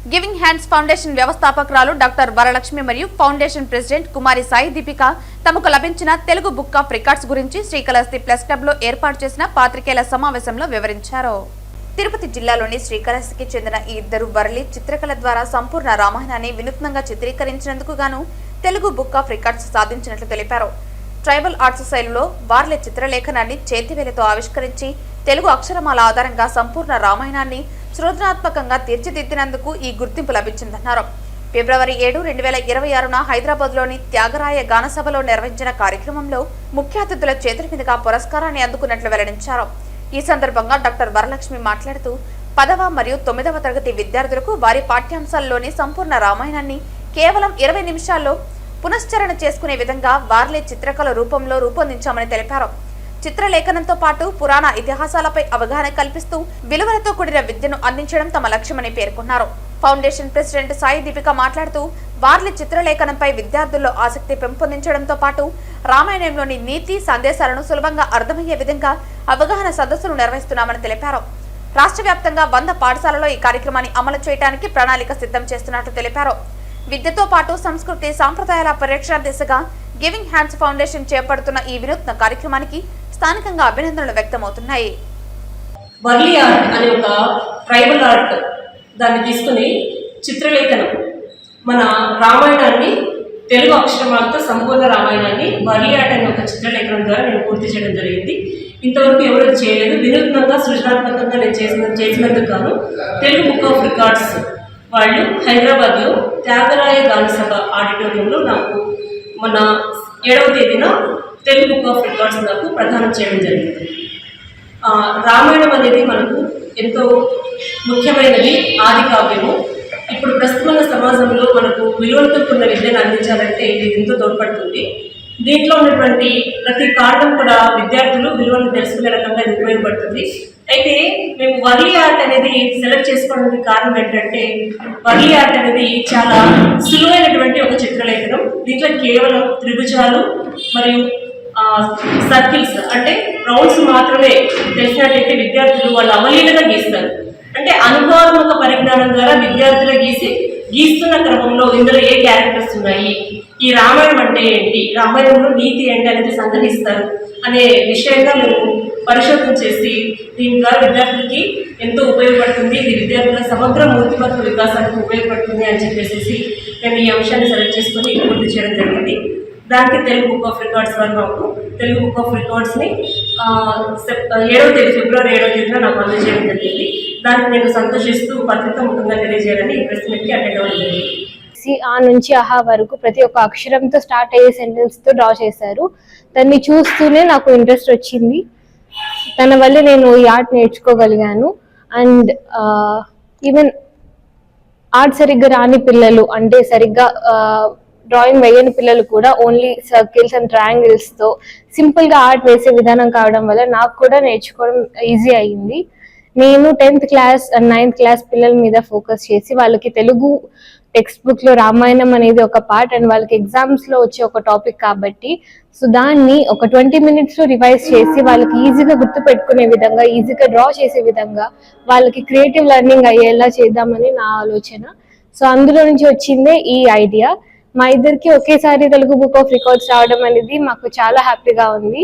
Giving hands foundation వ్యవస్థాపకురాలు doctor Varalakshmi మరియు foundation president కుమారి సాయి దీపిక తమకు లభించిన తెలుగు బుక్ ఆఫ్ రికార్డ్స్ గురించి శ్రీకాళహస్తి ప్రెస్ క్లబ్ లో ఏర్పాటు చేసిన పాత్రికేయుల సమావేశంలో వివరించారు. తిరుపతి జిల్లాలోని శ్రీకాళహస్తికి చెందిన ఈ ఇద్దరు వరలి చిత్రకళ ద్వారా సంపూర్ణ రామాయణాన్ని వినూత్నంగా చిత్రీకరించినందుకు గాను తెలుగు బుక్ ఆఫ్ రికార్డ్స్ సాధించినట్లు తెలిపారు. ట్రైబల్ ఆర్ట్స్ శైలిలో వార్లే చిత్రలేఖనాన్ని చేతివేలతో ఆవిష్కరించి తెలుగు అక్షరమాల ఆధారంగా సంపూర్ణ రామాయణాన్ని సృజనాత్మకంగా తీర్చిదిద్దినందుకు ఈ గుర్తింపు లభించిందన్నారు. ఫిబ్రవరి 7, 2026న హైదరాబాద్లోని త్యాగరాయ గానసభలో నిర్వహించిన కార్యక్రమంలో ముఖ్య అతిథుల చేతుల మీదుగా పురస్కారాన్ని అందుకున్నట్లు వెల్లడించారు. ఈ సందర్భంగా డాక్టర్ వరలక్ష్మి మాట్లాడుతూ 10వ మరియు 9వ తరగతి విద్యార్థులకు వారి పాఠ్యాంశాల్లోని సంపూర్ణ రామాయణాన్ని కేవలం 20 నిమిషాల్లో పునశ్చరణ చేసుకునే విధంగా వార్లే చిత్రకళ రూపంలో రూపొందించామని తెలిపారు. చిత్రలేఖనంతో పాటు పురాణ ఇతిహాసాలపై అవగాహన కల్పిస్తూ విలువలతో కూడిన విద్యను అందించడం తమ లక్ష్యమని పేర్కొన్నారు. ఫౌండేషన్ ప్రెసిడెంట్ సాయి దీపిక మాట్లాడుతూ వార్లే చిత్రలేఖనంపై విద్యార్థుల్లో ఆసక్తి పెంపొందించడంతో పాటు రామాయణంలోని నీతి సందేశాలను సులభంగా అర్థమయ్యే విధంగా అవగాహన సదస్సులు నిర్వహిస్తున్నామని తెలిపారు. రాష్ట్ర వ్యాప్తంగా 100 పాఠశాలలో ఈ కార్యక్రమాన్ని అమలు చేయడానికి ప్రణాళిక సిద్ధం చేస్తున్నట్లు తెలిపారు. విద్యతో పాటు సంస్కృతి సాంప్రదాయాల పరిరక్షణ దిశగా గివింగ్ హ్యాండ్స్ ఫౌండేషన్ చేపడుతున్న ఈ వినూత్న కార్యక్రమానికి స్థానికంగా అభినందనలు వ్యక్తమవుతున్నాయి. వర్లీ ఆర్ట్ అనే ఒక ట్రైబల్ ఆర్ట్ దాన్ని తీసుకుని చిత్రలేఖనం మన రామాయణాన్ని తెలుగు అక్షరమాలతో సంపూర్ణ రామాయణాన్ని వర్లీ ఆర్ట్ అనే ఒక చిత్రలేఖనం ద్వారా నేను పూర్తి చేయడం జరిగింది. ఇంతవరకు ఎవరు చేయలేదు. వినూత్నంగా సృజనాత్మకంగా నేను చేసినందుకు గాను తెలుగు బుక్ ఆఫ్ రికార్డ్స్ వాళ్ళు హైదరాబాద్లో త్యాగరాయ గానసభ ఆడిటోరియంలో నాకు మొన్న 7వ తేదీన తెలుగు బుక్ ఆఫ్ రికార్డ్స్ నాకు ప్రదానం చేయడం జరిగింది. రామాయణం అనేది మనకు ఎంతో ముఖ్యమైనది, ఆది కావ్యము. ఇప్పుడు ప్రస్తుతమైన సమాజంలో మనకు విలువలతో కూడిన విద్యను అందించాలంటే ఇది ఎంతో తోడ్పడుతుంది. దీంట్లో ఉన్నటువంటి ప్రతి కారణం కూడా విద్యార్థులు విలువలను తెలుసుకునే రకంగా ఇది ఉపయోగపడుతుంది. అయితే మేము వర్లీ ఆర్ట్ అనేది సెలెక్ట్ చేసుకోవడానికి కారణం ఏంటంటే వర్లీ ఆర్ట్ అనేది చాలా సులువైనటువంటి ఒక చిత్రలేఖనం. దీంట్లో కేవలం త్రిభుజాలు మరియు సర్కిల్స్ అంటే రౌండ్స్ మాత్రమే తెలిసినట్లయితే విద్యార్థులు వాళ్ళు అవలీలగా గీస్తారు. అంటే అనుభవాత్మక పరిజ్ఞానం ద్వారా విద్యార్థులు గీస్తున్న క్రమంలో ఇందులో ఏ క్యారెక్టర్స్ ఉన్నాయి, ఈ రామాయణం అంటే ఏంటి, రామాయణంలో నీతి ఏంటి అనేది సంగ్రహిస్తారు అనే విషయంగా మేము పరిశోధన చేసి దీని ద్వారా విద్యార్థులకి ఎంతో ఉపయోగపడుతుంది, ఇది విద్యార్థుల సమగ్ర మూర్తిమత్వ వికాసానికి ఉపయోగపడుతుంది అని చెప్పేసి మేము ఈ అంశాన్ని సెలెక్ట్ చేసుకొని పూర్తి చేయడం జరిగింది. దానికి తెలుగు బుక్ ఆఫ్ రికార్డ్స్ వారు మాకు తెలుగు బుక్ ఆఫ్ రికార్డ్స్ని 7వ తేదీ ఫిబ్రవరి 7వ తేదీన నాకు అందజేయడం జరిగింది. దానికి నేను సంతోషిస్తూ పత్రిక ముఖంగా తెలియజేయాలని ఈ ప్రెస్ మీట్కి అటెండ్ అవ్వడం జరిగింది. ఆ నుంచి ఆహా వరకు ప్రతి ఒక్క అక్షరంతో స్టార్ట్ అయ్యే సెంటెన్స్ తో డ్రా చేశారు. దాన్ని చూస్తూనే నాకు ఇంట్రెస్ట్ వచ్చింది. తన వల్ల నేను ఈ ఆర్ట్ నేర్చుకోగలిగాను. అండ్ ఈవెన్ ఆర్ట్ సరిగ్గా రాని పిల్లలు, అంటే సరిగ్గా డ్రాయింగ్ వేయని పిల్లలు కూడా ఓన్లీ సర్కిల్స్ అండ్ ట్రయాంగిల్స్ తో సింపుల్ గా ఆర్ట్ వేసే విధానం కావడం వల్ల నాకు కూడా నేర్చుకోవడం ఈజీ అయ్యింది. నేను 10th class and 9th class పిల్లల మీద ఫోకస్ చేసి వాళ్ళకి తెలుగు టెక్స్ట్ బుక్ లో రామాయణం అనేది ఒక పార్ట్ అండ్ వాళ్ళకి ఎగ్జామ్స్ లో వచ్చే ఒక టాపిక్ కాబట్టి సో దాన్ని ఒక 20 minutes లో రివైజ్ చేసి వాళ్ళకి ఈజీగా గుర్తు పెట్టుకునే విధంగా, ఈజీగా డ్రా చేసే విధంగా వాళ్ళకి క్రియేటివ్ లెర్నింగ్ అయ్యేలా చేద్దామని నా ఆలోచన. సో అందులో నుంచి వచ్చిందే ఈ ఐడియా. మా ఇద్దరికి ఒకేసారి తెలుగు బుక్ ఆఫ్ రికార్డ్స్ రావడం అనేది మాకు చాలా హ్యాపీగా ఉంది.